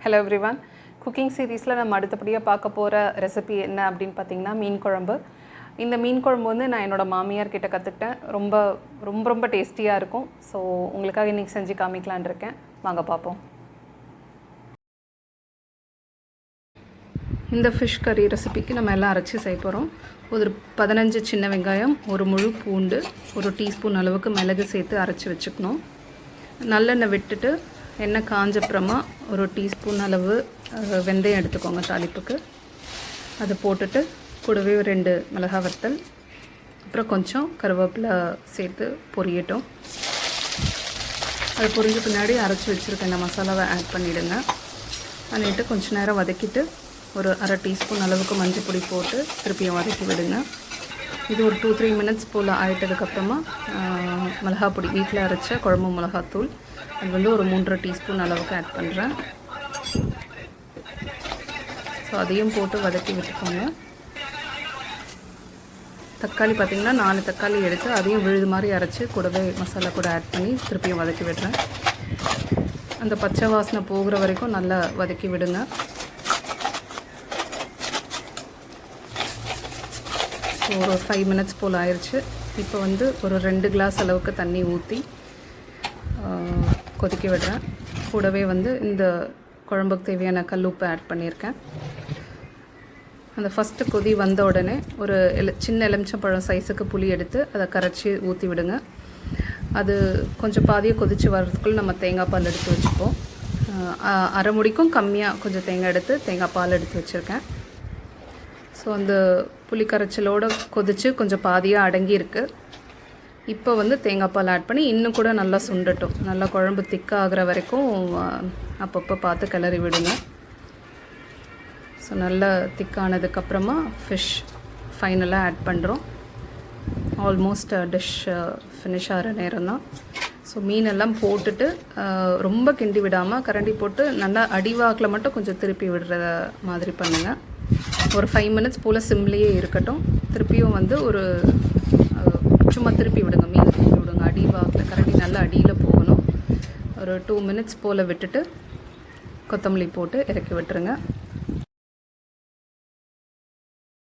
Hello everyone. Cooking சீரீஸில் நம்ம அடுத்தபடியாக பார்க்க போகிற ரெசிபி என்ன அப்படின்னு பார்த்தீங்கன்னா மீன் குழம்பு. இந்த மீன் குழம்பு வந்து நான் என்னோடய மாமியார் கிட்ட கற்றுக்கிட்டேன். ரொம்ப ரொம்ப ரொம்ப டேஸ்டியாக இருக்கும். ஸோ உங்களுக்காக இன்றைக்கி செஞ்சு காமிக்கலான் இருக்கேன். வாங்க பார்ப்போம். இந்த ஃபிஷ் கறி ரெசிபிக்கு நம்ம எல்லாம் அரைச்சி செய்ய போகிறோம். ஒரு 15 சின்ன வெங்காயம், ஒரு முழு பூண்டு, ஒரு டீஸ்பூன் அளவுக்கு மிளகு சேர்த்து அரைச்சி வச்சுக்கணும். நல்லெண்ணெய் விட்டுட்டு எண்ணெய் காஞ்சப்புறமா ஒரு டீஸ்பூன் அளவு வெந்தயம் எடுத்துக்கோங்க தாளிப்புக்கு. அதை போட்டுட்டு கூடவே 2 மிளகாய் வத்தல், அப்புறம் கொஞ்சம் கருவேப்பிலை சேர்த்து பொரியட்டும். அது பொரிஞ்ச பின்னாடி அரைச்சி வச்சுருக்க இந்த மசாலாவை ஆட் பண்ணிவிடுங்க. பண்ணிவிட்டு கொஞ்சம் நேரம் வதக்கிட்டு ஒரு அரை டீஸ்பூன் அளவுக்கு மஞ்சள் பொடி போட்டு திருப்பியும் வதக்கி விடுங்க. இது ஒரு 2-3 மினிட்ஸ் போல் ஆகிட்டதுக்கப்புறமா மிளகாய் பொடி, வீட்டில் அரைச்ச குழம்பு மிளகாத்தூள், அது வந்து ஒரு 3.5 டீஸ்பூன் அளவுக்கு ஆட் பண்ணுறேன். ஸோ அதையும் போட்டு வதக்கி விட்டுக்கோங்க. தக்காளி பார்த்திங்கன்னா 4 தக்காளி எடுத்து அதையும் விழுது மாதிரி அரைச்சி கூடவே மசாலா கூட ஆட் பண்ணி திருப்பியும் வதக்கி விடுறேன். அந்த பச்சை வாசனை போகிற வரைக்கும் நல்லா வதக்கி விடுங்க. ஸோ ஒரு 5 மினிட்ஸ் போல் ஆயிடுச்சு. இப்போ வந்து ஒரு 2 கிளாஸ் அளவுக்கு தண்ணி ஊற்றி கொதிக்க விடுறேன். கூடவே வந்து இந்த குழம்புக்கு தேவையான கல்லுப்பு ஆட் பண்ணியிருக்கேன். அந்த ஃபஸ்ட்டு கொதி வந்த உடனே ஒரு சின்ன எலுமிச்சம்பழம் சைஸுக்கு புளி எடுத்து அதை கரைச்சி ஊற்றி விடுங்க. அது கொஞ்சம் பாதியை கொதித்து வர்றதுக்குள்ளே நம்ம தேங்காய் பால் எடுத்து வச்சுப்போம். அரை முடிக்கும் கம்மியாக கொஞ்சம் தேங்காய் எடுத்து தேங்காய் பால் எடுத்து வச்சுருக்கேன். ஸோ அந்த புளி கரைச்சலோடு கொதித்து கொஞ்சம் பாதியாக அடங்கியிருக்கு. இப்போ வந்து தேங்காய் பால் ஆட் பண்ணி இன்னும் கூட நல்லா சுண்டட்டும். நல்லா குழம்பு திக்காகிற வரைக்கும் அப்பப்போ பார்த்து கிளறி விடுங்க. ஸோ நல்லா திக்கானதுக்கப்புறமா ஃபிஷ் ஃபைனலாக ஆட் பண்ணுறோம். ஆல்மோஸ்ட் டிஷ் ஃபினிஷ் ஆகிற நேரம் தான். ஸோ மீனெல்லாம் போட்டுட்டு ரொம்ப கிண்டி விடாமல் கரண்டி போட்டு நல்லா அடிவாக்கில் மட்டும் கொஞ்சம் திருப்பி விடுற மாதிரி பண்ணுங்கள். ஒரு 5 மினிட்ஸ் போல் சிம்லேயே இருக்கட்டும். திருப்பியும் வந்து ஒரு சும்மா திருப்பி விடுங்க, மீன் திருப்பி விடுங்க. அடிவாக்கில் கரண்டி நல்லா அடியில் போகணும். ஒரு 2 மினிட்ஸ் போல் விட்டுட்டு கொத்தமல்லி போட்டு இறக்கி விட்டுருங்க.